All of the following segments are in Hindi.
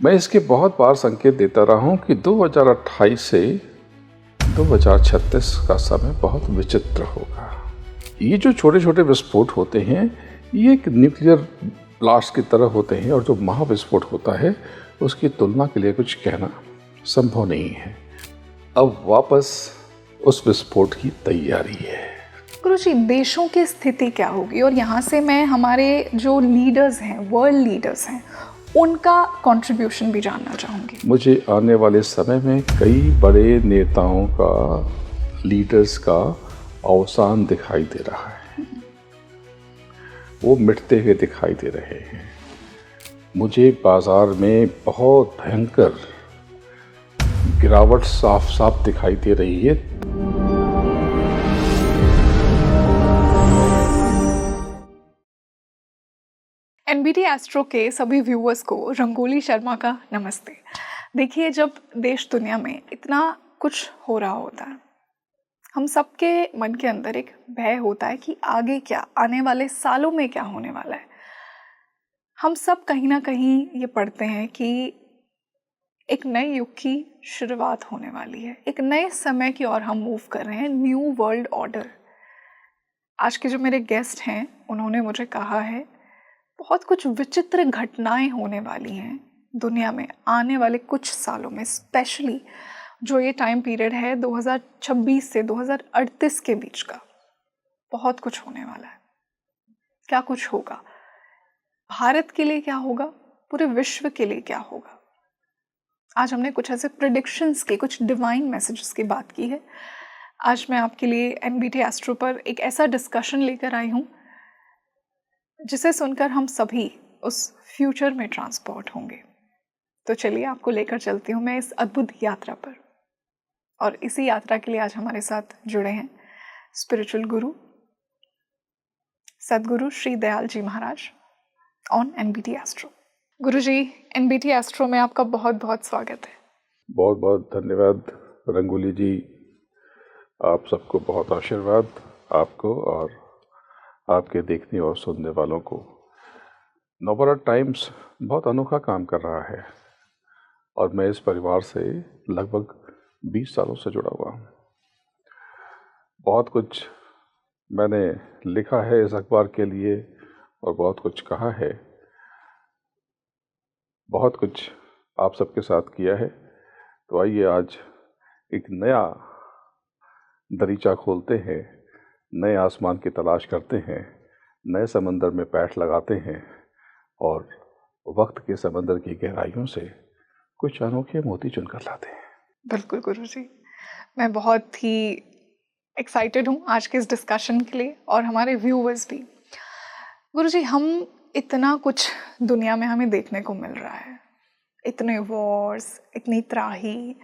मैं इसके बहुत बार संकेत देता रहा हूं कि 2028 से 2036 का समय बहुत विचित्र होगा। ये जो छोटे छोटे विस्फोट होते हैं ये एक न्यूक्लियर ब्लास्ट की तरह होते हैं, और जो महाविस्फोट होता है उसकी तुलना के लिए कुछ कहना संभव नहीं है। अब वापस उस विस्फोट की तैयारी है। गुरुजी, देशों की स्थिति क्या होगी? और यहाँ से मैं हमारे जो लीडर्स हैं, वर्ल्ड लीडर्स हैं, उनका कंट्रीब्यूशन भी जानना चाहूँगी। मुझे आने वाले समय में कई बड़े नेताओं का, लीडर्स का अवसान दिखाई दे रहा है। वो मिटते हुए दिखाई दे रहे हैं। मुझे बाजार में बहुत भयंकर गिरावट साफ साफ दिखाई दे रही है। एनबीटी एस्ट्रो के सभी व्यूअर्स को रंगोली शर्मा का नमस्ते। देखिए, जब देश दुनिया में इतना कुछ हो रहा होता है, हम सबके मन के अंदर एक भय होता है कि आगे क्या, आने वाले सालों में क्या होने वाला है। हम सब कहीं ना कहीं ये पढ़ते हैं कि एक नए युग की शुरुआत होने वाली है, एक नए समय की ओर हम मूव कर रहे हैं, न्यू वर्ल्ड ऑर्डर। आज के जो मेरे गेस्ट हैं उन्होंने मुझे कहा है बहुत कुछ विचित्र घटनाएं होने वाली हैं दुनिया में आने वाले कुछ सालों में, स्पेशली जो ये टाइम पीरियड है 2026 से 2038 के बीच का। बहुत कुछ होने वाला है। क्या कुछ होगा, भारत के लिए क्या होगा, पूरे विश्व के लिए क्या होगा। आज हमने कुछ ऐसे प्रेडिक्शंस के, कुछ डिवाइन मैसेजेस की बात की है। आज मैं आपके लिए एनबीटी एस्ट्रो पर एक ऐसा डिस्कशन लेकर आई हूँ जिसे सुनकर हम सभी उस फ्यूचर में ट्रांसपोर्ट होंगे। तो चलिए, आपको लेकर चलती हूँ मैं इस अद्भुत यात्रा पर। और इसी यात्रा के लिए आज हमारे साथ जुड़े हैं स्पिरिचुअल गुरु सदगुरु श्री दयाल जी महाराज on NBT astro. Guru ji, NBT astro में आपका बहुत बहुत स्वागत है। बहुत बहुत धन्यवाद रंगोली जी। आप सबको बहुत आशीर्वाद, आपको और आपके देखने और सुनने वालों को। नवभारत टाइम्स बहुत अनोखा काम कर रहा है और मैं इस परिवार से लगभग 20 सालों से जुड़ा हुआ हूँ। बहुत कुछ मैंने लिखा है इस अखबार के लिए और बहुत कुछ कहा है, बहुत कुछ आप सबके साथ किया है। तो आइए आज एक नया दरीचा खोलते हैं, नए आसमान की तलाश करते हैं, नए समंदर में पैठ लगाते हैं और वक्त के समंदर की गहराइयों से कुछ अनोखे मोती चुनकर लाते हैं। बिल्कुल गुरुजी, मैं बहुत ही एक्साइटेड हूँ आज के इस डिस्कशन के लिए और हमारे व्यूअर्स भी। गुरुजी, हम इतना कुछ दुनिया में हमें देखने को मिल रहा है, इतने वॉर्स, इतनी त्राही,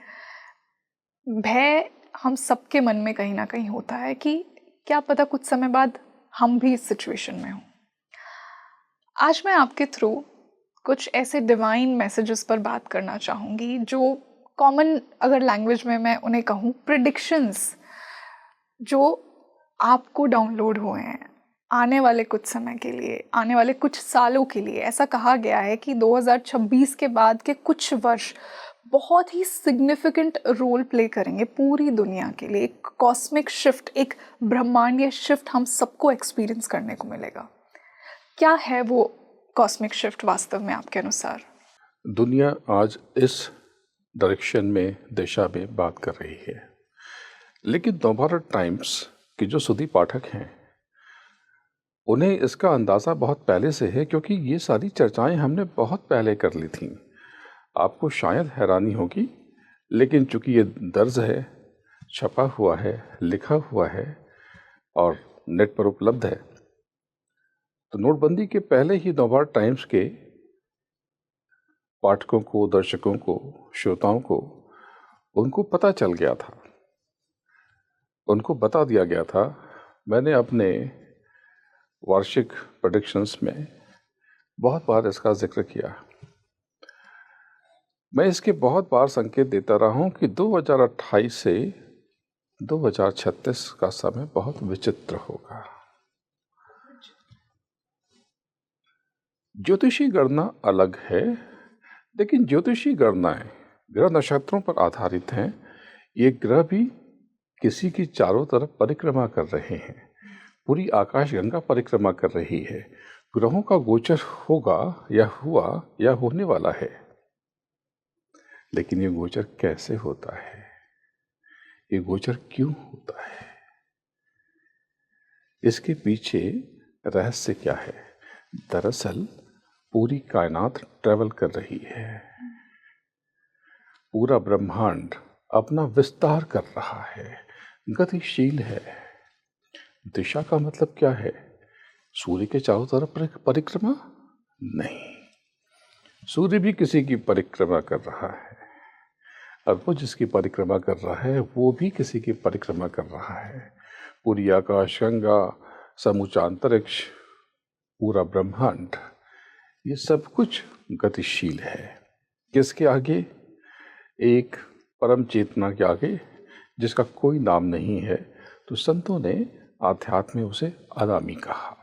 भय हम सबके मन में कहीं ना कहीं होता है कि क्या पता कुछ समय बाद हम भी इस सिचुएशन में हों। आज मैं आपके थ्रू कुछ ऐसे डिवाइन मैसेजेस पर बात करना चाहूँगी जो कॉमन, अगर लैंग्वेज में मैं उन्हें कहूँ, प्रेडिक्शंस जो आपको डाउनलोड हुए हैं आने वाले कुछ समय के लिए, आने वाले कुछ सालों के लिए। ऐसा कहा गया है कि 2026 के बाद के कुछ वर्ष बहुत ही सिग्निफिकेंट रोल प्ले करेंगे पूरी दुनिया के लिए। एक कॉस्मिक शिफ्ट, एक ब्रह्मांडीय शिफ्ट हम सबको एक्सपीरियंस करने को मिलेगा। क्या है वो कॉस्मिक शिफ्ट वास्तव में आपके अनुसार? दुनिया आज इस डायरेक्शन में, दिशा में बात कर रही है, लेकिन नवभारत टाइम्स के जो सुधी पाठक हैं उन्हें इसका अंदाज़ा बहुत पहले से है, क्योंकि ये सारी चर्चाएं हमने बहुत पहले कर ली थीं। आपको शायद हैरानी होगी, लेकिन चूंकि ये दर्ज है, छपा हुआ है, लिखा हुआ है और नेट पर उपलब्ध है, तो नोटबंदी के पहले ही नवभारत टाइम्स के पाठकों को, दर्शकों को, श्रोताओं को, उनको पता चल गया था, उनको बता दिया गया था। मैंने अपने वार्षिक प्रेडिक्शंस में बहुत बार इसका जिक्र किया। मैं इसके बहुत बार संकेत देता रहा हूं कि 2028 से 2036 का समय बहुत विचित्र होगा। ज्योतिषी गणना अलग है, लेकिन ज्योतिषी गणनाएं ग्रह नक्षत्रों पर आधारित हैं। ये ग्रह भी किसी की चारों तरफ परिक्रमा कर रहे हैं, पूरी आकाशगंगा परिक्रमा कर रही है। ग्रहों का गोचर होगा या हुआ या होने वाला है, लेकिन ये गोचर कैसे होता है, ये गोचर क्यों होता है, इसके पीछे रहस्य क्या है? दरअसल पूरी कायनात ट्रेवल कर रही है, पूरा ब्रह्मांड अपना विस्तार कर रहा है, गतिशील है। दिशा का मतलब क्या है? सूर्य के चारों तरफ परिक्रमा नहीं, सूर्य भी किसी की परिक्रमा कर रहा है, और वो जिसकी परिक्रमा कर रहा है वो भी किसी की परिक्रमा कर रहा है। पूरी आकाशगंगा, समूचा अंतरिक्ष, पूरा ब्रह्मांड, ये सब कुछ गतिशील है। किसके आगे? एक परम चेतना के आगे, जिसका कोई नाम नहीं है। तो संतों ने आध्यात्म में उसे अनामी कहा।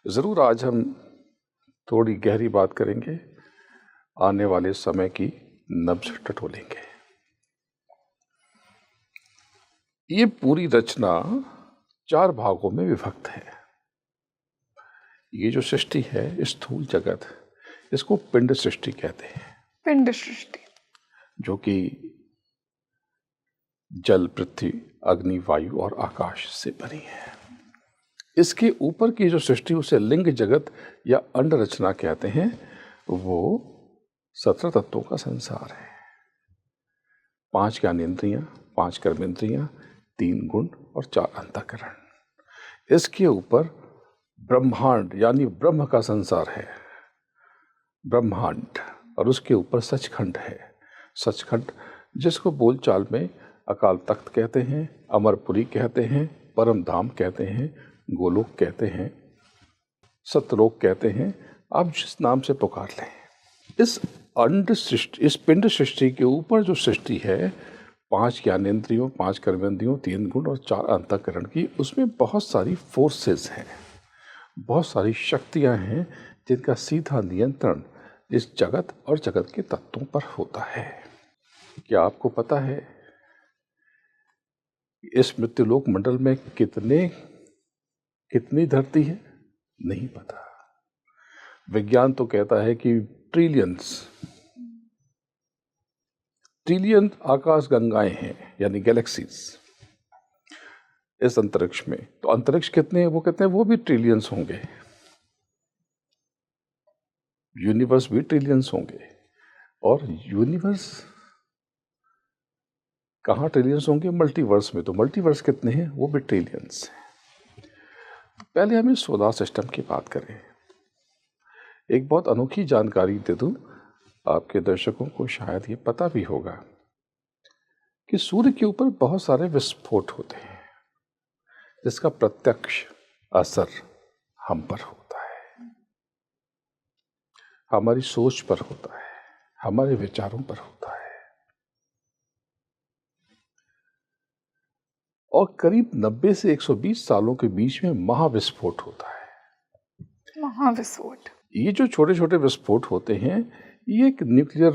ज़रूर आज हम थोड़ी गहरी बात करेंगे, आने वाले समय की नब्ज टटोलेंगे। ये पूरी रचना 4 भागों में विभक्त है। ये जो सृष्टि है, स्थूल जगत, इसको पिंड सृष्टि कहते हैं। पिंड सृष्टि जो कि जल, पृथ्वी, अग्नि, वायु और आकाश से बनी है। इसके ऊपर की जो सृष्टि, उसे लिंग जगत या अंड रचना कहते हैं। वो 17 तत्वों का संसार है। 5 ज्ञानेंद्रियां, 5 कर्मेंद्रियां, 3 गुण और 4 अंतःकरण। इसके ऊपर ब्रह्मांड यानी ब्रह्म का संसार है, ब्रह्मांड, और उसके ऊपर सचखंड है। सचखंड जिसको बोलचाल में अकाल तख्त कहते हैं, अमरपुरी कहते हैं, परम धाम कहते हैं, गोलोक कहते हैं, सतलोक कहते हैं, आप जिस नाम से पुकार लें। इस अंड सृष्टि, इस पिंड सृष्टि के ऊपर जो सृष्टि है, 5 ज्ञानेंद्रियों, 5 कर्मेंद्रियों, 3 गुण और 4 अंतःकरण की, उसमें बहुत सारी फोर्सेस हैं, बहुत सारी शक्तियां हैं, जिनका सीधा नियंत्रण इस जगत और जगत के तत्वों पर होता है। क्या आपको पता है इस मृत्युलोक मंडल में कितनी धरती है? नहीं पता। विज्ञान तो कहता है कि ट्रिलियन आकाश गंगाएं हैं, यानी गैलेक्सीज इस अंतरिक्ष में। तो अंतरिक्ष कितने हैं? वो कहते हैं वो भी ट्रिलियंस होंगे, यूनिवर्स भी ट्रिलियंस होंगे। और यूनिवर्स कहाँ ट्रिलियंस होंगे? मल्टीवर्स में। तो मल्टीवर्स कितने हैं? वो भी ट्रिलियंस हैं। पहले हमें सोलर सिस्टम की बात करें। एक बहुत अनोखी जानकारी दे दूं, आपके दर्शकों को शायद ये पता भी होगा कि सूर्य के ऊपर बहुत सारे विस्फोट होते हैं, जिसका प्रत्यक्ष असर हम पर होता है, हमारी सोच पर होता है, हमारे विचारों पर होता है। और करीब 90 से 120 सालों के बीच में महाविस्फोट होता है। महाविस्फोट, ये जो छोटे छोटे विस्फोट होते हैं, ये एक न्यूक्लियर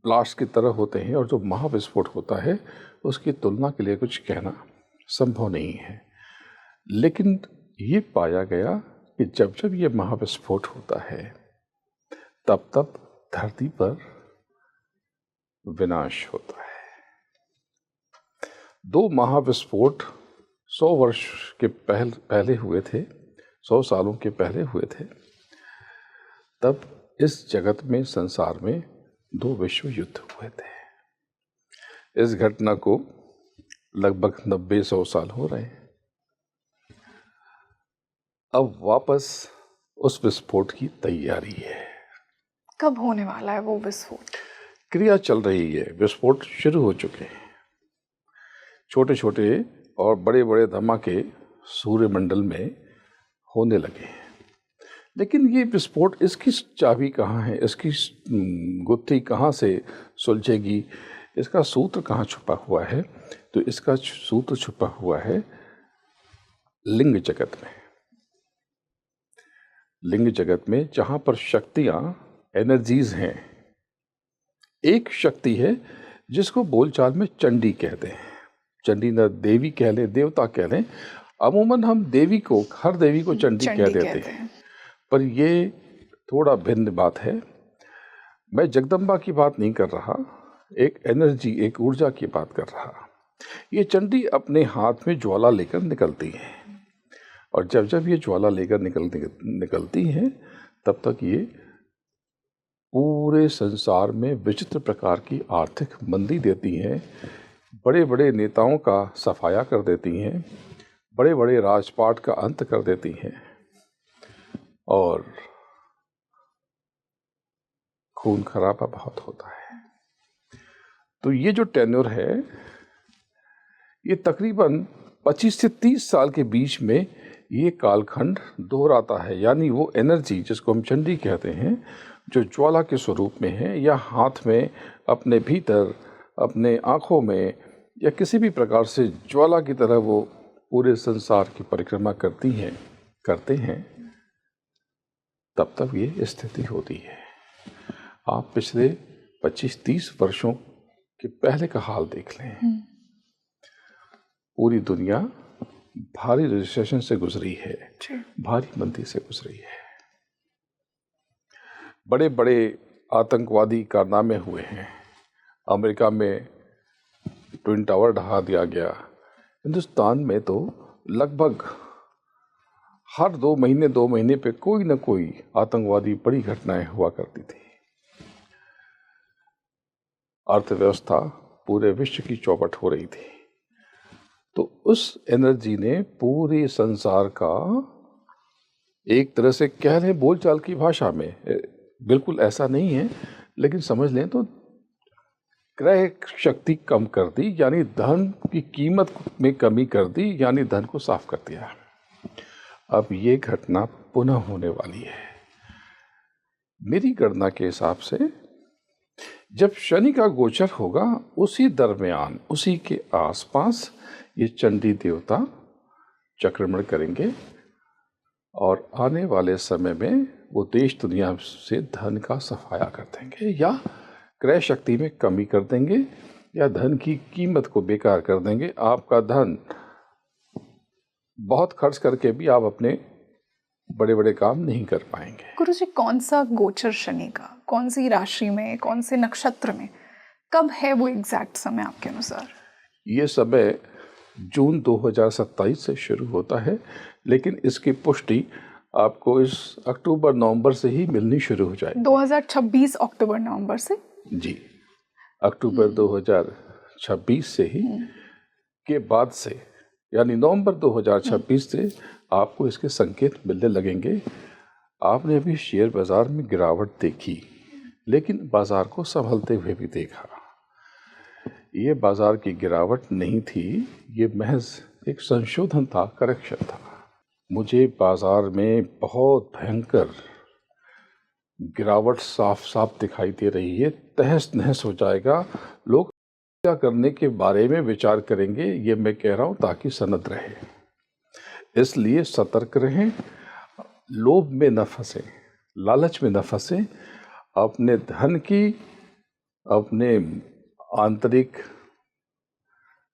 ब्लास्ट की तरह होते हैं। और जो महाविस्फोट होता है, उसकी तुलना के लिए कुछ कहना संभव नहीं है। लेकिन ये पाया गया कि जब जब ये महाविस्फोट होता है, तब तब धरती पर विनाश होता है। 2 महाविस्फोट 100 वर्ष के पहले हुए थे, 100 सालों के पहले हुए थे। तब इस जगत में, संसार में 2 विश्व युद्ध हुए थे। इस घटना को लगभग 90-100 साल हो रहे हैं। अब वापस उस विस्फोट की तैयारी है। कब होने वाला है वो विस्फोट? क्रिया चल रही है, विस्फोट शुरू हो चुके हैं। छोटे छोटे और बड़े बड़े धमाके सूर्यमंडल में होने लगे हैं। लेकिन ये विस्फोट, इसकी चाबी कहाँ है? इसकी गुत्थी कहाँ से सुलझेगी? इसका सूत्र कहाँ छुपा हुआ है? तो इसका सूत्र छुपा हुआ है लिंग जगत में। लिंग जगत में जहाँ पर शक्तियाँ, एनर्जीज हैं, एक शक्ति है जिसको बोलचाल में चंडी कहते हैं। चंडी न देवी कह लें, देवता कह लें, अमूमन हम देवी को, हर देवी को चंडी कह देते हैं, पर ये थोड़ा भिन्न बात है। मैं जगदम्बा की बात नहीं कर रहा, एक एनर्जी, एक ऊर्जा की बात कर रहा। ये चंडी अपने हाथ में ज्वाला लेकर निकलती है, और जब जब ये ज्वाला लेकर निकलती हैं, तब तक ये पूरे संसार में विचित्र प्रकार की आर्थिक मंदी देती हैं, बड़े बड़े नेताओं का सफाया कर देती हैं, बड़े बड़े राजपाट का अंत कर देती हैं, और खून खराबा बहुत होता है। तो ये जो टेन्योर है, ये तकरीबन 25 से 30 साल के बीच में ये कालखंड दोहराता है। यानी वो एनर्जी जिसको हम चंडी कहते हैं, जो ज्वाला के स्वरूप में है, या हाथ में, अपने भीतर, अपने आँखों में, या किसी भी प्रकार से ज्वाला की तरह वो पूरे संसार की परिक्रमा करते हैं, तब तक ये स्थिति होती है। आप पिछले 25-30 वर्षों के पहले का हाल देख लें। पूरी दुनिया भारी रिसेशन से गुजरी है, भारी मंदी से गुजरी है। बड़े बड़े आतंकवादी कारनामे हुए हैं। अमेरिका में ट्विन टावर ढहा दिया गया। हिंदुस्तान में तो लगभग हर 2 महीने पे कोई ना कोई आतंकवादी बड़ी घटनाएं हुआ करती थी। अर्थव्यवस्था पूरे विश्व की चौपट हो रही थी। तो उस एनर्जी ने पूरे संसार का, एक तरह से कह लें बोलचाल की भाषा में, बिल्कुल ऐसा नहीं है लेकिन समझ लें तो, क्रय शक्ति कम कर दी, यानी धन की कीमत में कमी कर दी, यानी धन को साफ कर दिया। अब ये घटना पुनः होने वाली है। मेरी गणना के हिसाब से जब शनि का गोचर होगा, उसी दरमियान, उसी के आसपास ये चंडी देवता चक्रमण करेंगे, और आने वाले समय में वो देश दुनिया से धन का सफाया कर देंगे, या क्रय शक्ति में कमी कर देंगे, या धन की कीमत को बेकार कर देंगे। आपका धन बहुत खर्च करके भी आप अपने बड़े बड़े काम नहीं कर पाएंगे। गुरुजी, कौन सा गोचर शनि का, कौन सी राशि में, कौन से नक्षत्र में, कब है वो एग्जैक्ट समय आपके अनुसार? ये समय जून 2027 से शुरू होता है, लेकिन इसकी पुष्टि आपको इस अक्टूबर नवंबर से ही मिलनी शुरू हो जाएगी। 2026 अक्टूबर नवंबर से? जी, अक्टूबर 2026 से ही के बाद से, यानी नवंबर 2026 से आपको इसके संकेत मिलने लगेंगे। आपने अभी शेयर बाजार में गिरावट देखी, लेकिन बाजार को संभलते हुए भी देखा। ये बाजार की गिरावट नहीं थी, ये महज एक संशोधन था, करेक्शन था। मुझे बाजार में बहुत भयंकर गिरावट साफ साफ दिखाई दे रही है। तहस नहस हो जाएगा। लोग क्या करने के बारे में विचार करेंगे, ये मैं कह रहा हूँ ताकि सनद रहे। इसलिए सतर्क रहें, लोभ में न फंसे, लालच में न फंसे। अपने धन की, अपने आंतरिक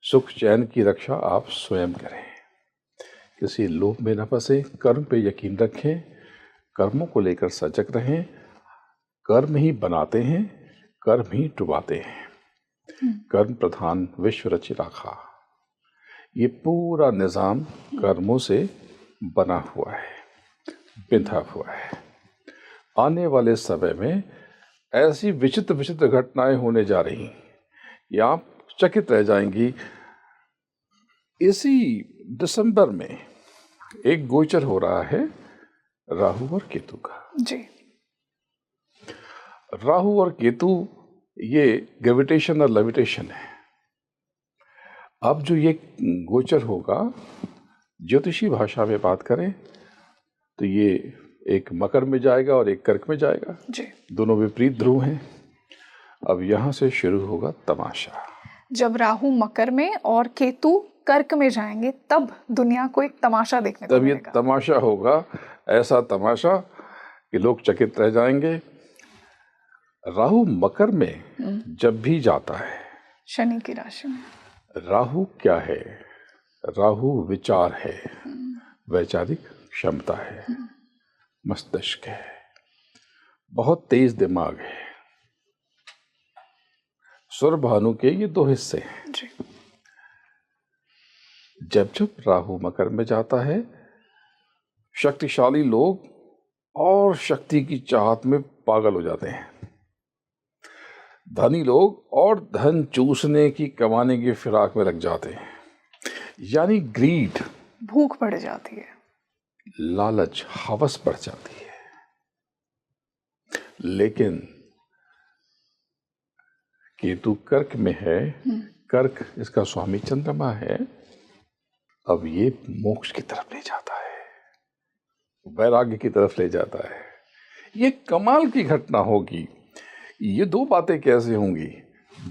सुख चैन की रक्षा आप स्वयं करें। किसी लोभ में न फंसे, कर्म पे यकीन रखें, कर्मों को लेकर सजग रहें। कर्म ही बनाते हैं, कर्म ही डुबाते हैं। कर्म प्रधान विश्व रचि राखा। ये पूरा निज़ाम कर्मों से बना हुआ है, बिंधा हुआ है। आने वाले समय में ऐसी विचित्र विचित्र घटनाएं होने जा रही, या आप चकित रह जाएंगी। इसी दिसंबर में एक गोचर हो रहा है राहु और केतु का। जी, राहु और केतु ये ग्रेविटेशन और लेविटेशन है। अब जो ये गोचर होगा, ज्योतिषी भाषा में बात करें तो ये एक मकर में जाएगा और एक कर्क में जाएगा। जी, दोनों विपरीत ध्रुव हैं। अब यहाँ से शुरू होगा तमाशा। जब राहु मकर में और केतु कर्क में जाएंगे, तब दुनिया को एक तमाशा देखने को मिलेगा। तब ये तमाशा होगा, ऐसा तमाशा कि लोग चकित रह जाएंगे। राहु मकर में जब भी जाता है, शनि की राशि में। राहु क्या है? राहु विचार है, वैचारिक क्षमता है, मस्तिष्क है, बहुत तेज दिमाग है। सूर्य भानु के ये दो हिस्से हैं। जी। जब जब राहु मकर में जाता है, शक्तिशाली लोग और शक्ति की चाहत में पागल हो जाते हैं। धनी लोग और धन चूसने की, कमाने की फिराक में लग जाते हैं, यानी ग्रीड, भूख बढ़ जाती है, लालच, हवस बढ़ जाती है। लेकिन केतु कर्क में है, कर्क इसका स्वामी चंद्रमा है। अब ये मोक्ष की तरफ ले जाता है, वैराग्य की तरफ ले जाता है। ये कमाल की घटना होगी। ये दो बातें कैसे होंगी?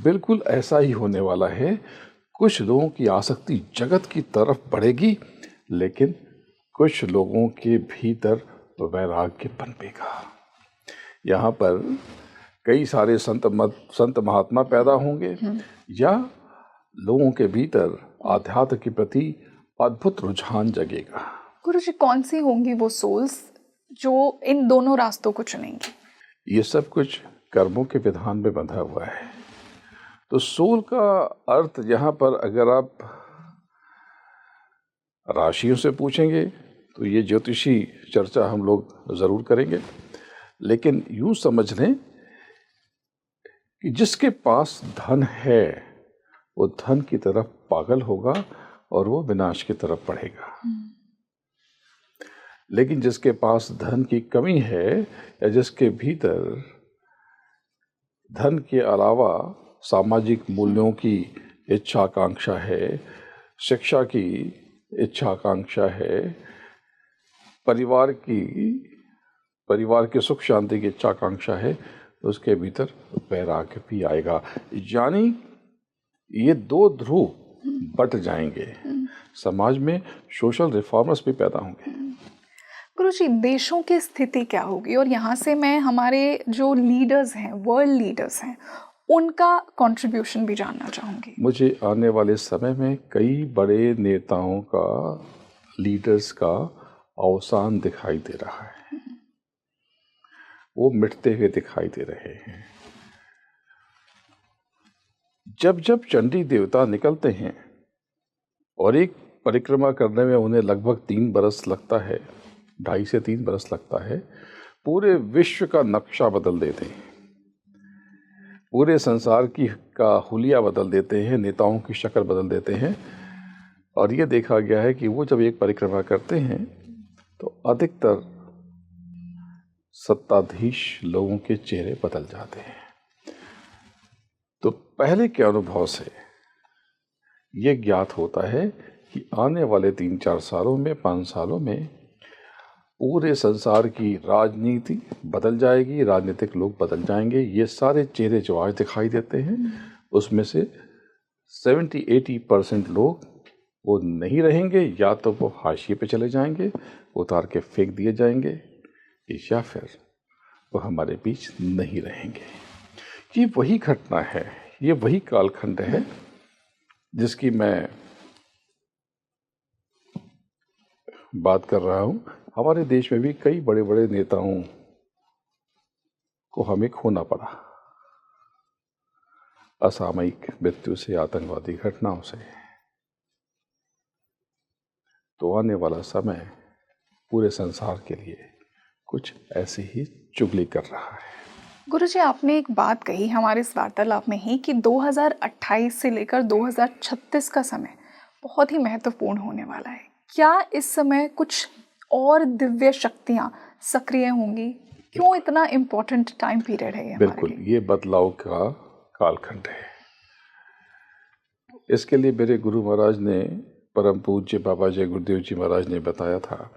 बिल्कुल ऐसा ही होने वाला है। कुछ लोगों की आसक्ति जगत की तरफ बढ़ेगी, लेकिन कुछ लोगों के भीतर वैराग्य पनपेगा। यहाँ पर कई सारे संत महात्मा पैदा होंगे, या लोगों के भीतर आध्यात्म के प्रति अद्भुत रुझान जगेगा। गुरु जी, कौन सी होंगी वो सोल्स जो इन दोनों रास्तों को चुनेंगी? ये सब कुछ कर्मों के विधान में बंधा हुआ है। तो सोल का अर्थ यहाँ पर अगर आप राशियों से पूछेंगे तो ये ज्योतिषी चर्चा हम लोग जरूर करेंगे, लेकिन यूं समझ लें कि जिसके पास धन है वो धन की तरफ पागल होगा और वो विनाश की तरफ बढ़ेगा। लेकिन जिसके पास धन की कमी है, या जिसके भीतर धन के अलावा सामाजिक मूल्यों की इच्छा आकांक्षा है, शिक्षा की इच्छा आकांक्षा है, परिवार की सुख शांति की इच्छा आकांक्षा है, उसके भीतर वैराग्य भी आएगा। यानी ये दो ध्रुव बट जाएंगे। समाज में सोशल रिफॉर्मर्स भी पैदा होंगे। गुरु जी, देशों की स्थिति क्या होगी? और यहाँ से मैं हमारे जो लीडर्स हैं, वर्ल्ड लीडर्स हैं, उनका कंट्रीब्यूशन भी जानना चाहूँगी। मुझे आने वाले समय में कई बड़े नेताओं का, लीडर्स का अवसान दिखाई दे रहा है। वो मिटते हुए दिखाई दे रहे हैं। जब जब चंडी देवता निकलते हैं और एक परिक्रमा करने में उन्हें लगभग 3 बरस लगता है, 2.5 से 3 बरस लगता है, पूरे विश्व का नक्शा बदल देते हैं, पूरे संसार का हुलिया बदल देते हैं, नेताओं की शक्ल बदल देते हैं। और ये देखा गया है कि वो जब एक परिक्रमा करते हैं तो अधिकतर सत्ताधीश लोगों के चेहरे बदल जाते हैं। तो पहले के अनुभव से ये ज्ञात होता है कि आने वाले 3-4 सालों में, 5 सालों में पूरे संसार की राजनीति बदल जाएगी, राजनीतिक लोग बदल जाएंगे। ये सारे चेहरे जो आज दिखाई देते हैं, उसमें से 70-80% लोग वो नहीं रहेंगे, या तो वो हाशिए पे चले जाएंगे, उतार के फेंक दिए जाएंगे, या फिर वो हमारे बीच नहीं रहेंगे। ये वही घटना है, ये वही कालखंड है जिसकी मैं बात कर रहा हूँ। हमारे देश में भी कई बड़े बड़े नेताओं को हमें खोना पड़ा, असामयिक मृत्यु से, आतंकवादी घटनाओं से। तो आने वाला समय पूरे संसार के लिए कुछ ऐसी ही चुगली कर रहा है। गुरुजी, आपने एक बात कही हमारे इस वार्तालाप में ही कि 2028 से लेकर 2036 का समय बहुत ही महत्वपूर्ण होने वाला है। क्या इस समय कुछ और दिव्य शक्तियाँ सक्रिय होंगी? क्यों इतना इम्पोर्टेंट टाइम पीरियड है ये? बिल्कुल, ये बदलाव का कालखंड है। इसके लिए मेरे गुरु महाराज ने, परम पूज्य बाबा जय गुरुदेव जी महाराज ने बताया था,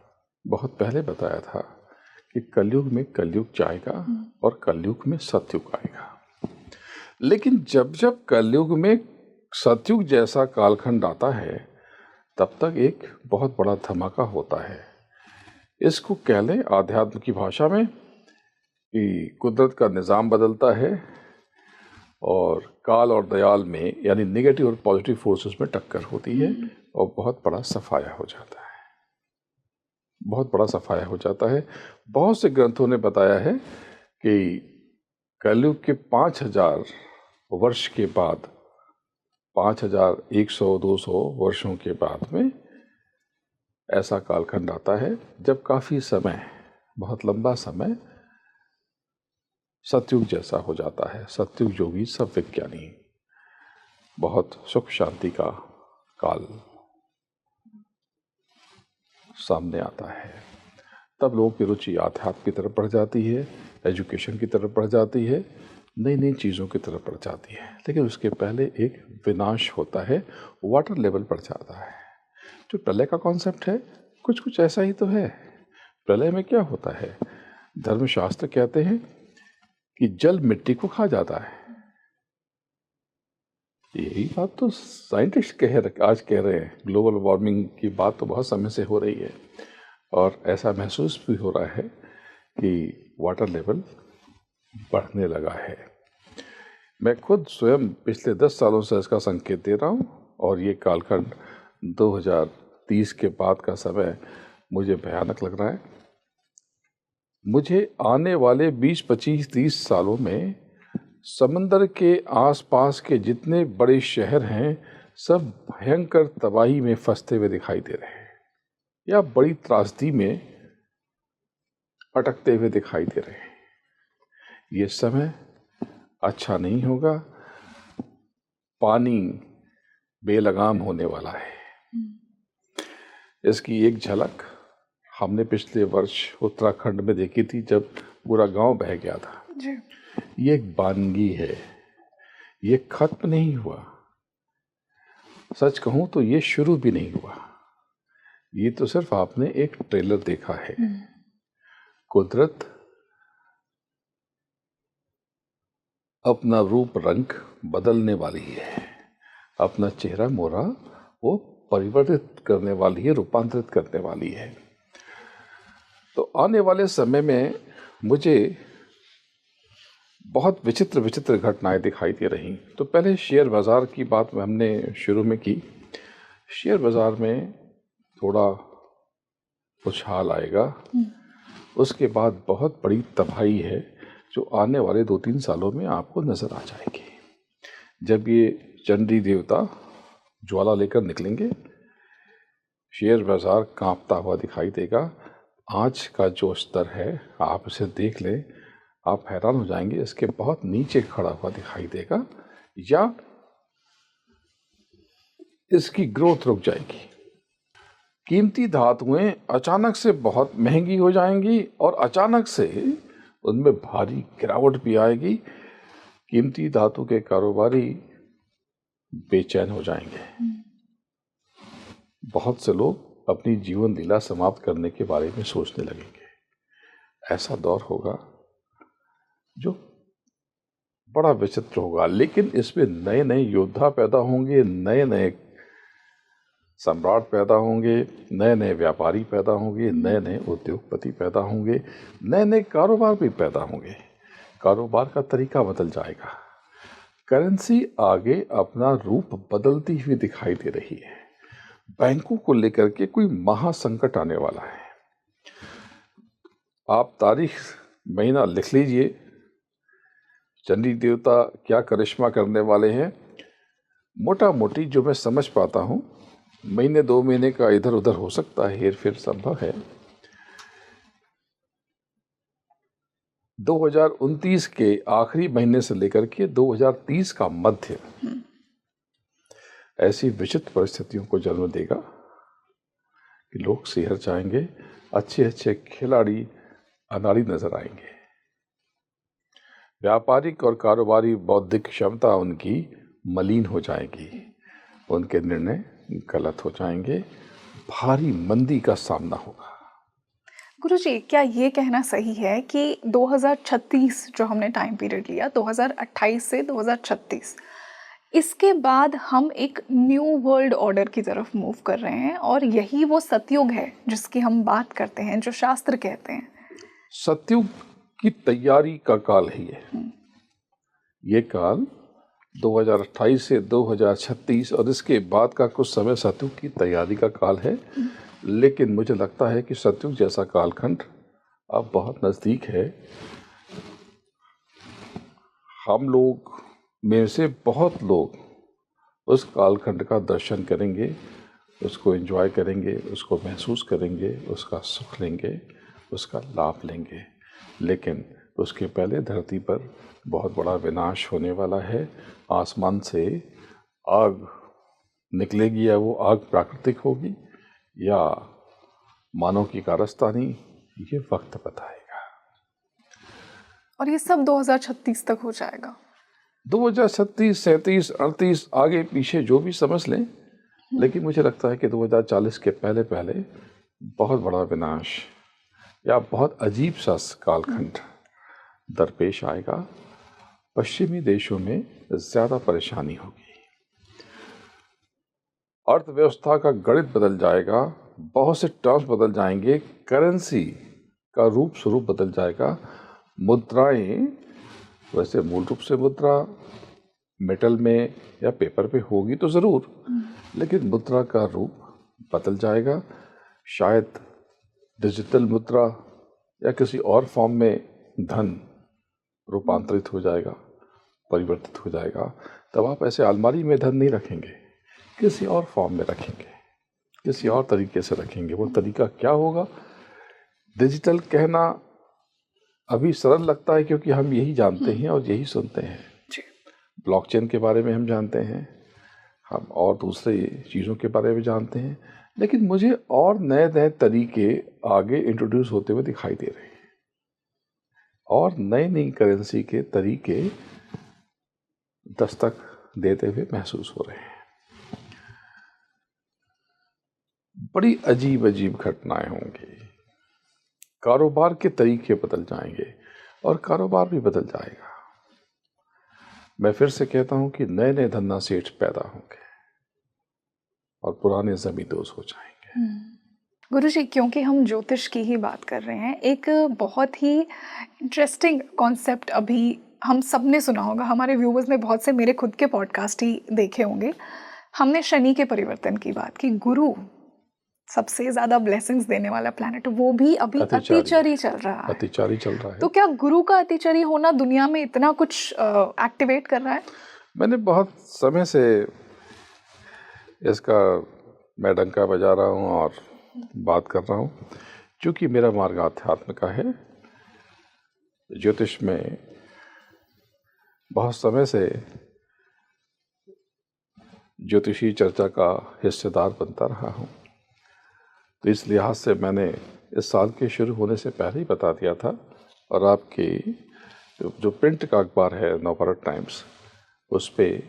बहुत पहले बताया था कि कलयुग में कलयुग जाएगा और कलयुग में सतयुग आएगा। लेकिन जब जब कलयुग में सतयुग जैसा कालखंड आता है, तब तक एक बहुत बड़ा धमाका होता है। इसको कह लें आध्यात्म की भाषा में कि कुदरत का निज़ाम बदलता है और काल और दयाल में यानी नेगेटिव और पॉजिटिव फोर्सेस में टक्कर होती है और बहुत बड़ा सफाया हो जाता है, बहुत बड़ा सफाया हो जाता है। बहुत से ग्रंथों ने बताया है कि कलयुग के 5000 वर्ष के बाद, 5100-200 वर्षों के बाद में ऐसा कालखंड आता है जब काफ़ी समय, बहुत लंबा समय सतयुग जैसा हो जाता है। सतयुग योगी सब विज्ञानी, बहुत सुख शांति का काल सामने आता है। तब लोगों की रुचि आध्यात्म की तरफ बढ़ जाती है, एजुकेशन की तरफ बढ़ जाती है, नई नई चीज़ों की तरफ बढ़ जाती है। लेकिन उसके पहले एक विनाश होता है, वाटर लेवल बढ़ जाता है। जो प्रलय का कॉन्सेप्ट है कुछ कुछ ऐसा ही तो है। प्रलय में क्या होता है, धर्मशास्त्र कहते हैं कि जल मिट्टी को खा जाता है। यही बात तो साइंटिस्ट आज कह रहे हैं। ग्लोबल वार्मिंग की बात तो बहुत समय से हो रही है और ऐसा महसूस भी हो रहा है कि वाटर लेवल बढ़ने लगा है। मैं खुद स्वयं पिछले 10 सालों से इसका संकेत दे रहा हूँ और ये कालखंड 2030 के बाद का समय मुझे भयानक लग रहा है। मुझे आने वाले 20, 25, 30 सालों में समंदर के आसपास के जितने बड़े शहर हैं सब भयंकर तबाही में फंसते हुए दिखाई दे रहे हैं या बड़ी त्रासदी में अटकते हुए दिखाई दे रहे हैं। ये समय अच्छा नहीं होगा। पानी बेलगाम होने वाला है। इसकी एक झलक हमने पिछले वर्ष उत्तराखंड में देखी थी जब पूरा गांव बह गया था जी। ये एक बानगी है, ये खत्म नहीं हुआ। सच कहूं तो ये शुरू भी नहीं हुआ। ये तो सिर्फ आपने एक ट्रेलर देखा है। कुदरत अपना रूप रंग बदलने वाली है, अपना चेहरा मोहरा वो परिवर्तित करने वाली है, रूपांतरित करने वाली है। तो आने वाले समय में मुझे बहुत विचित्र विचित्र घटनाएं दिखाई दे रही। तो पहले शेयर बाज़ार की बात हमने शुरू में की। शेयर बाज़ार में थोड़ा उछाल आएगा, उसके बाद बहुत बड़ी तबाही है जो आने वाले 2-3 सालों में आपको नज़र आ जाएगी। जब ये चंडी देवता ज्वाला लेकर निकलेंगे, शेयर बाज़ार कांपता हुआ दिखाई देगा। आज का जो स्तर है आप इसे देख लें, आप हैरान हो जाएंगे। इसके बहुत नीचे खड़ा हुआ दिखाई देगा या इसकी ग्रोथ रुक जाएगी। कीमती धातुएं अचानक से बहुत महंगी हो जाएंगी और अचानक से उनमें भारी गिरावट भी आएगी। कीमती धातु के कारोबारी बेचैन हो जाएंगे। बहुत से लोग अपनी जीवन लीला समाप्त करने के बारे में सोचने लगेंगे। ऐसा दौर होगा जो बड़ा विचित्र होगा, लेकिन इसमें नए नए योद्धा पैदा होंगे, नए नए सम्राट पैदा होंगे, नए नए व्यापारी पैदा होंगे, नए नए उद्योगपति पैदा होंगे, नए नए कारोबार भी पैदा होंगे। कारोबार का तरीका बदल जाएगा। करेंसी आगे अपना रूप बदलती हुई दिखाई दे रही है। बैंकों को लेकर के कोई महासंकट आने वाला है। आप तारीख महीना लिख लीजिए, चंडी देवता क्या करिश्मा करने वाले हैं। मोटा मोटी जो मैं समझ पाता हूँ, महीने 2 महीने का इधर उधर हो सकता है, हेर फेर संभव है। 2029 के आखिरी महीने से लेकर के 2030 का मध्य ऐसी विचित्र परिस्थितियों को जन्म देगा कि लोग शहर जाएंगे, अच्छे अच्छे खिलाड़ी अनाड़ी नजर आएंगे। व्यापारिक और कारोबारी बौद्धिक क्षमता उनकी मलिन हो जाएगी, उनके निर्णय गलत हो जाएंगे, भारी मंदी का सामना होगा। गुरुजी, क्या ये कहना सही है कि 2036 जो हमने टाइम पीरियड लिया, 2028 से 2036, इसके बाद हम एक न्यू वर्ल्ड ऑर्डर की तरफ मूव कर रहे हैं और यही वो सतयुग है जिसकी हम बात करते हैं, जो शास्त्र कहते हैं? सतयुग की तैयारी का काल है ये काल 2028 से 2036 और इसके बाद का कुछ समय सतयुग की तैयारी का काल है। लेकिन मुझे लगता है कि सतयुग जैसा कालखंड अब बहुत नज़दीक है। हम लोग में से बहुत लोग उस कालखंड का दर्शन करेंगे, उसको एंजॉय करेंगे, उसको महसूस करेंगे, उसका सुख लेंगे, उसका लाभ लेंगे। लेकिन उसके पहले धरती पर बहुत बड़ा विनाश होने वाला है। आसमान से आग निकलेगी, या वो आग प्राकृतिक होगी या मानव की कारस्तानी, ये वक्त बताएगा। और ये सब 2036 तक हो जाएगा। 2036, 37, 38 आगे पीछे जो भी समझ लें, लेकिन मुझे लगता है कि 2040 के पहले पहले बहुत बड़ा विनाश या बहुत अजीब सा कालखंड दरपेश आएगा। पश्चिमी देशों में ज़्यादा परेशानी होगी, अर्थव्यवस्था का गणित बदल जाएगा, बहुत से टर्म्स बदल जाएंगे, करेंसी का रूप स्वरूप बदल जाएगा। मुद्राएं, वैसे मूल रूप से मुद्रा मेटल में या पेपर पे होगी तो ज़रूर, लेकिन मुद्रा का रूप बदल जाएगा। शायद डिजिटल मुद्रा या किसी और फॉर्म में धन रूपांतरित हो जाएगा, परिवर्तित हो जाएगा। तब आप ऐसे अलमारी में धन नहीं रखेंगे, किसी और फॉर्म में रखेंगे, किसी और तरीके से रखेंगे। वो तरीका क्या होगा? डिजिटल कहना अभी सरल लगता है क्योंकि हम यही जानते हैं और यही सुनते हैं। ब्लॉकचेन के बारे में हम जानते हैं, हम और दूसरे चीज़ों के बारे में जानते हैं, लेकिन मुझे और नए नए तरीके आगे इंट्रोड्यूस होते हुए दिखाई दे रहे हैं और नई नई करेंसी के तरीके दस्तक देते हुए महसूस हो रहे हैं। बड़ी अजीब अजीब घटनाएं होंगी, कारोबार के तरीके बदल जाएंगे और कारोबार भी बदल जाएगा। मैं फिर से कहता हूं कि नए नए धन्ना सेठ पैदा होंगे और पुराने जमींदोज हो जाएंगे। गुरुजी, क्योंकि हम ज्योतिष की ही बात कर रहे हैं, एक बहुत ही इंटरेस्टिंग कॉन्सेप्ट अभी हम सब ने सुना होगा, हमारे व्यूवर्स ने बहुत से मेरे खुद के पॉडकास्ट ही देखे होंगे। हमने शनि के परिवर्तन की बात की। गुरु सबसे ज्यादा ब्लेसिंग्स देने वाला प्लैनेट, वो भी अभी अतिचरी चल रहा है। अतिचारी चल रहा है। तो क्या गुरु का अतिचरी होना दुनिया में इतना कुछ एक्टिवेट कर रहा है? मैंने बहुत समय से इसका मैं डंका बजा रहा हूँ और बात कर रहा हूँ, क्योंकि मेरा मार्ग आध्यात्म का है। ज्योतिष में बहुत समय से ज्योतिषी चर्चा का हिस्सेदार बनता रहा हूँ, तो इस लिहाज से मैंने इस साल के शुरू होने से पहले ही बता दिया था। और आपकी जो प्रिंट का अखबार है नवभारत टाइम्स, उस पर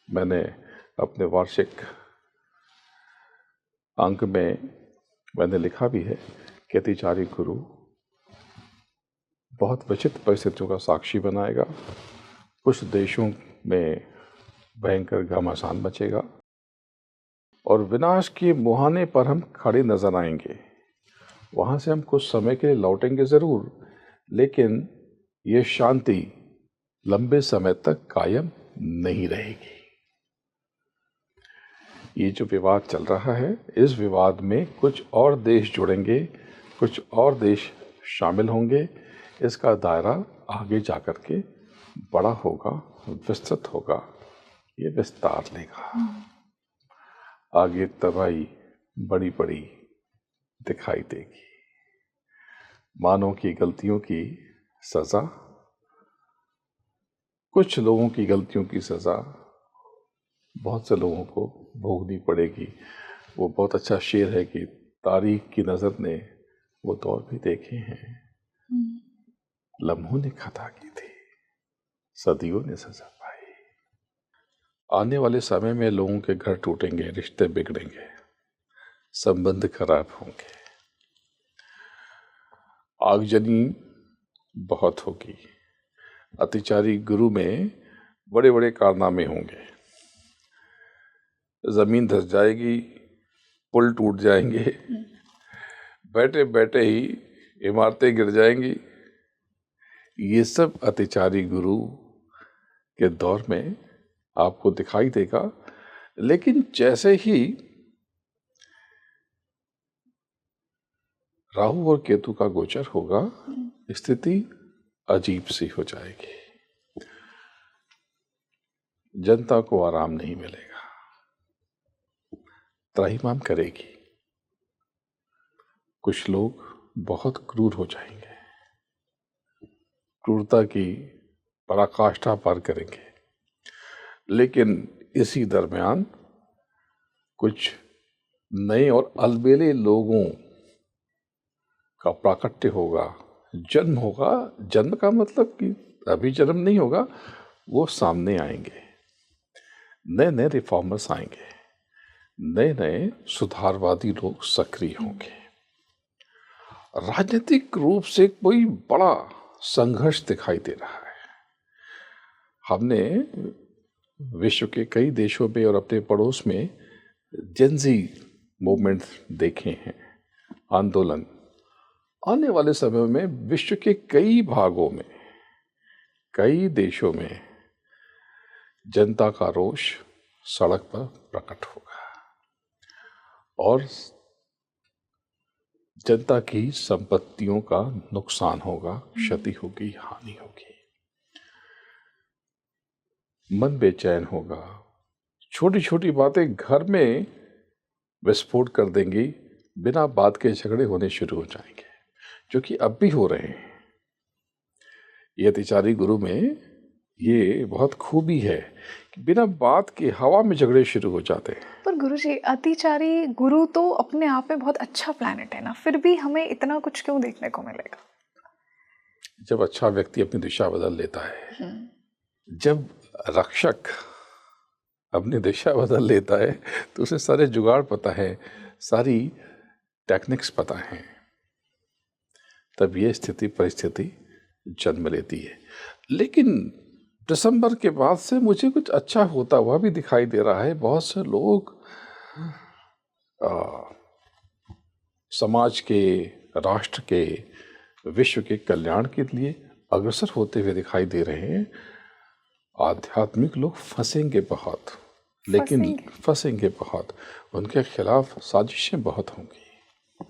मैंने अपने वार्षिक अंक में मैंने लिखा भी है कि अतिचारी गुरु बहुत विचित्र परिस्थितियों का साक्षी बनाएगा। कुछ देशों में भयंकर घमासान मचेगा और विनाश के मुहाने पर हम खड़े नजर आएंगे। वहाँ से हम कुछ समय के लिए लौटेंगे ज़रूर, लेकिन ये शांति लंबे समय तक कायम नहीं रहेगी। ये जो विवाद चल रहा है, इस विवाद में कुछ और देश जुड़ेंगे, कुछ और देश शामिल होंगे। इसका दायरा आगे जाकर के बड़ा होगा, विस्तृत होगा, ये विस्तार लेगा। आगे तबाही बड़ी बड़ी दिखाई देगी। मानव की गलतियों की सज़ा, कुछ लोगों की गलतियों की सज़ा बहुत से लोगों को भोगनी पड़ेगी। वो बहुत अच्छा शेर है कि तारीख की नज़र ने वो दौर भी देखे हैं, लम्हों ने खता की थी, सदियों ने सजा पाई। आने वाले समय में लोगों के घर टूटेंगे, रिश्ते बिगड़ेंगे, संबंध खराब होंगे, आगजनी बहुत होगी। अतिचारी गुरु में बड़े बड़े कारनामे होंगे। जमीन धस जाएगी, पुल टूट जाएंगे, बैठे बैठे ही इमारतें गिर जाएंगी, ये सब अतिचारी गुरु के दौर में आपको दिखाई देगा। लेकिन जैसे ही राहु और केतु का गोचर होगा, स्थिति अजीब सी हो जाएगी। जनता को आराम नहीं मिलेगा, त्राहिमाम करेगी। कुछ लोग बहुत क्रूर हो जाएंगे, क्रूरता की पराकाष्ठा पार करेंगे। लेकिन इसी दरमियान कुछ नए और अलबेले लोगों का प्राकट्य होगा, जन्म होगा। जन्म का मतलब कि अभी जन्म नहीं होगा, वो सामने आएंगे। नए नए रिफॉर्मर्स आएंगे, नए नए सुधारवादी लोग सक्रिय होंगे। राजनीतिक रूप से कोई बड़ा संघर्ष दिखाई दे रहा है। हमने विश्व के कई देशों में और अपने पड़ोस में जेनजी मूवमेंट देखे हैं, आंदोलन। आने वाले समय में विश्व के कई भागों में, कई देशों में जनता का रोष सड़क पर प्रकट होगा और जनता की संपत्तियों का नुकसान होगा, क्षति होगी, हानि होगी। मन बेचैन होगा। छोटी छोटी बातें घर में विस्फोट कर देंगी, बिना बात के झगड़े होने शुरू हो जाएंगे, जो कि अब भी हो रहे हैं। ये अतिचारी गुरु में ये बहुत खूबी है कि बिना बात के हवा में झगड़े शुरू हो जाते हैं। पर गुरुजी, अतिचारी गुरु तो अपने आप में बहुत अच्छा प्लैनेट है ना, फिर भी हमें इतना कुछ क्यों देखने को मिलेगा? जब अच्छा व्यक्ति अपनी दिशा बदल लेता है, जब रक्षक अपनी दिशा बदल लेता है, तो उसे सारे जुगाड़ पता है, सारी टेक्निक्स पता है, तब ये स्थिति परिस्थिति जन्म लेती है। लेकिन दिसंबर के बाद से मुझे कुछ अच्छा होता हुआ भी दिखाई दे रहा है। बहुत से लोग समाज के, राष्ट्र के, विश्व के कल्याण के लिए अग्रसर होते हुए दिखाई दे रहे हैं। आध्यात्मिक लोग फंसेंगे बहुत, लेकिन फंसेंगे बहुत, उनके खिलाफ साजिशें बहुत होंगी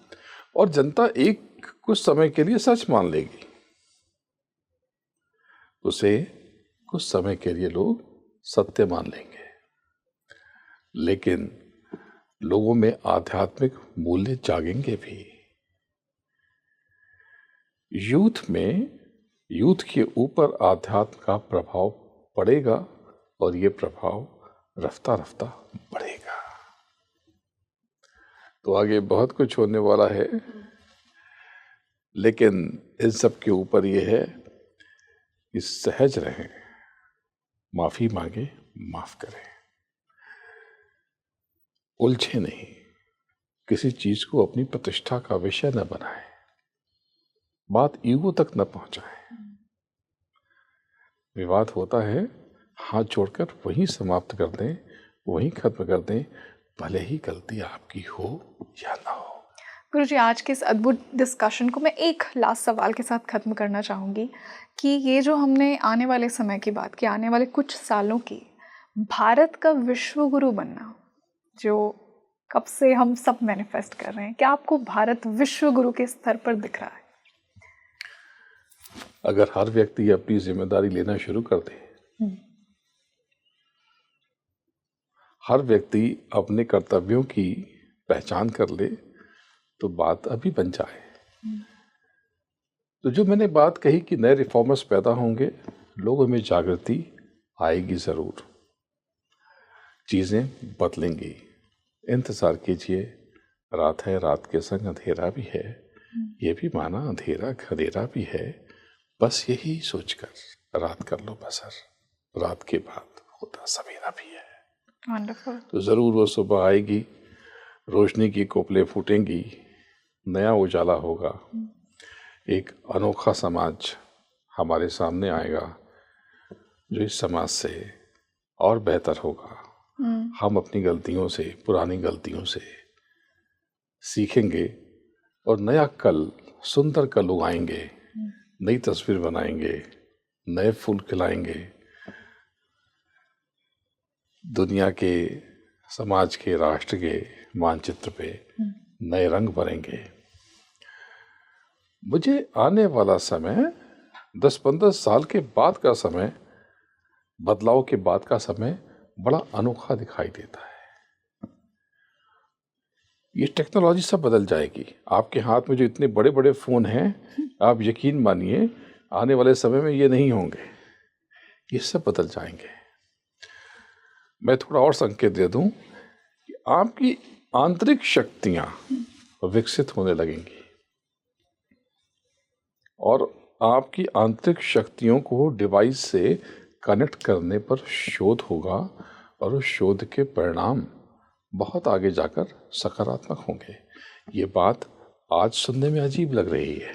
और जनता एक कुछ समय के लिए सच मान लेगी। उसे कुछ समय के लिए लोग सत्य मान लेंगे, लेकिन लोगों में आध्यात्मिक मूल्य जागेंगे भी। यूथ के ऊपर आध्यात्म का प्रभाव पड़ेगा और ये प्रभाव रफ्ता रफ्ता बढ़ेगा। तो आगे बहुत कुछ होने वाला है, लेकिन इन सब के ऊपर ये है कि सहज रहें, माफी मांगे, माफ करें, उलझे नहीं, किसी चीज को अपनी प्रतिष्ठा का विषय न बनाएं, बात ईगो तक न पहुंचाएं। विवाद होता है, हाथ जोड़कर वहीं समाप्त कर दें, वहीं खत्म कर दें, भले ही गलती आपकी हो या ना हो। गुरुजी, आज के इस अद्भुत डिस्कशन को मैं एक लास्ट सवाल के साथ ख़त्म करना चाहूँगी कि ये जो हमने आने वाले समय की बात की, आने वाले कुछ सालों की, भारत का विश्व गुरु बनना जो कब से हम सब मैनिफेस्ट कर रहे हैं, क्या आपको भारत विश्व गुरु के स्तर पर दिख रहा है? अगर हर व्यक्ति अपनी जिम्मेदारी लेना शुरू कर दे, हर व्यक्ति अपने कर्तव्यों की पहचान कर ले, तो बात अभी बन जाए। तो जो मैंने बात कही कि नए रिफॉर्मर्स पैदा होंगे, लोगों में जागृति आएगी जरूर, चीजें बदलेंगी। इंतजार कीजिए, रात है, रात के संग अंधेरा भी है, ये भी माना अंधेरा खदेरा भी है, बस यही सोचकर रात कर लो बसर, रात के बाद होता सवेरा भी है। वंडरफुल। तो जरूर वो सुबह आएगी, रोशनी की कोपलें फूटेंगी, नया उजाला होगा, एक अनोखा समाज हमारे सामने आएगा, जो इस समाज से और बेहतर होगा। हम अपनी गलतियों से, पुरानी गलतियों से सीखेंगे और नया कल, सुंदर कल उगाएंगे, नई तस्वीर बनाएंगे, नए फूल खिलाएंगे, दुनिया के, समाज के, राष्ट्र के मानचित्र पे नए रंग भरेंगे। मुझे आने वाला समय 10-15 साल के बाद का समय, बदलाव के बाद का समय बड़ा अनोखा दिखाई देता है। ये टेक्नोलॉजी सब बदल जाएगी। आपके हाथ में जो इतने बड़े बड़े फ़ोन हैं, आप यकीन मानिए आने वाले समय में ये नहीं होंगे, ये सब बदल जाएंगे। मैं थोड़ा और संकेत दे दूं कि आपकी आंतरिक शक्तियां विकसित होने लगेंगी और आपकी आंतरिक शक्तियों को डिवाइस से कनेक्ट करने पर शोध होगा और उस शोध के परिणाम बहुत आगे जाकर सकारात्मक होंगे। ये बात आज सुनने में अजीब लग रही है,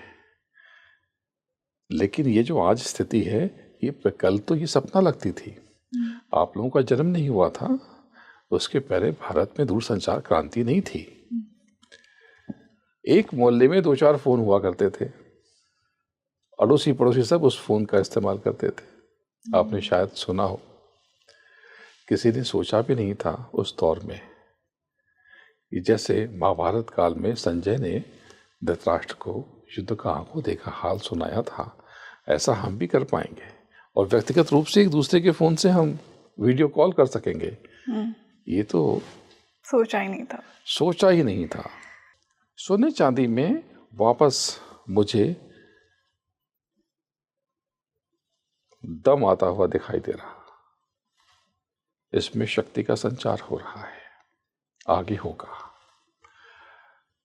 लेकिन ये जो आज स्थिति है, ये कल तो ये सपना लगती थी। आप लोगों का जन्म नहीं हुआ था, उसके पहले भारत में दूरसंचार क्रांति नहीं थी। एक मोहल्ले में 2-4 फोन हुआ करते थे, अड़ोसी पड़ोसी सब उस फोन का इस्तेमाल करते थे। आपने शायद सुना हो, किसी ने सोचा भी नहीं था उस दौर में कि जैसे महाभारत काल में संजय ने धृतराष्ट्र को युद्ध का आंखों देखा हाल सुनाया था, ऐसा हम भी कर पाएंगे और व्यक्तिगत रूप से एक दूसरे के फोन से हम वीडियो कॉल कर सकेंगे। ये तो सोचा ही नहीं था। सोने चांदी में वापस मुझे दम आता हुआ दिखाई दे रहा। इसमें शक्ति का संचार हो रहा है, आगे होगा।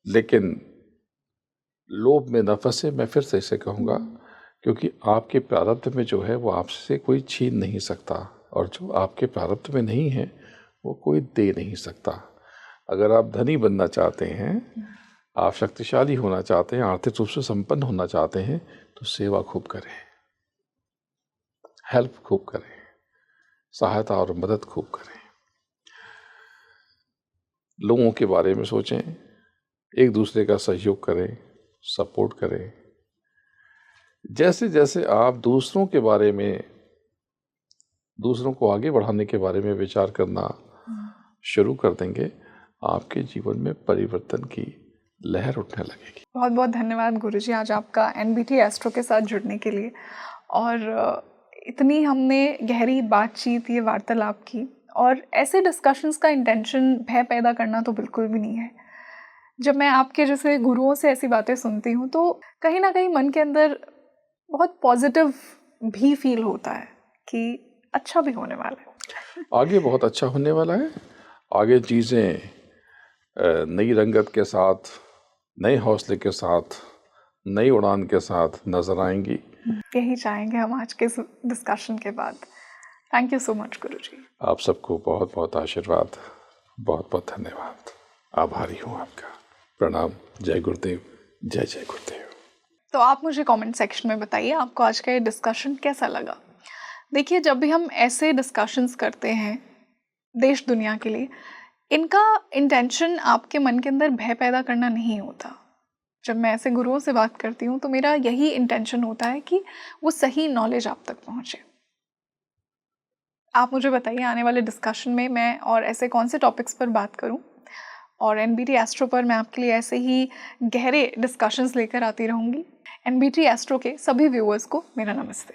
लेकिन लोभ में न फंसे, मैं फिर से इसे कहूँगा, क्योंकि आपके प्रारब्ध में जो है वो आपसे कोई छीन नहीं सकता, और जो आपके प्रारब्ध में नहीं है वो कोई दे नहीं सकता। अगर आप धनी बनना चाहते हैं, आप शक्तिशाली होना चाहते हैं, आर्थिक रूप से संपन्न होना चाहते हैं, तो सेवा खूब करें, हेल्प खूब करें, सहायता और मदद खूब करें, लोगों के बारे में सोचें, एक दूसरे का सहयोग करें, सपोर्ट करें। जैसे जैसे आप दूसरों के बारे में, दूसरों को आगे बढ़ाने के बारे में विचार करना शुरू कर देंगे, आपके जीवन में परिवर्तन की लहर उठने लगेगी। बहुत बहुत धन्यवाद गुरुजी आज आपका एनबीटी एस्ट्रो के साथ जुड़ने के लिए, और इतनी हमने गहरी बातचीत, ये वार्तालाप की। और ऐसे डिस्कशंस का इंटेंशन भय पैदा करना तो बिल्कुल भी नहीं है। जब मैं आपके जैसे गुरुओं से ऐसी बातें सुनती हूँ तो कहीं ना कहीं मन के अंदर बहुत पॉजिटिव भी फील होता है कि अच्छा भी होने वाला है, आगे बहुत अच्छा होने वाला है। आगे चीज़ें नई रंगत के साथ, नए हौसले के साथ, नई उड़ान के साथ नजर आएंगी। यही चाहेंगे हम आज के डिस्कशन के बाद। थैंक यू सो मच गुरुजी। आप सबको बहुत बहुत आशीर्वाद, बहुत बहुत धन्यवाद। आभारी हूँ आपका। प्रणाम। जय गुरुदेव, जय जय गुरुदेव। तो आप मुझे कमेंट सेक्शन में बताइए आपको आज का ये डिस्कशन कैसा लगा। देखिए, जब भी हम ऐसे डिस्कशंस करते हैं देश दुनिया के लिए, इनका इंटेंशन आपके मन के अंदर भय पैदा करना नहीं होता। जब मैं ऐसे गुरुओं से बात करती हूँ तो मेरा यही इंटेंशन होता है कि वो सही नॉलेज आप तक पहुँचे। आप मुझे बताइए आने वाले डिस्कशन में मैं और ऐसे कौन से टॉपिक्स पर बात करूँ, और एनबीटी एस्ट्रो पर मैं आपके लिए ऐसे ही गहरे डिस्कशंस लेकर आती रहूँगी। एनबीटी एस्ट्रो के सभी व्यूअर्स को मेरा नमस्ते।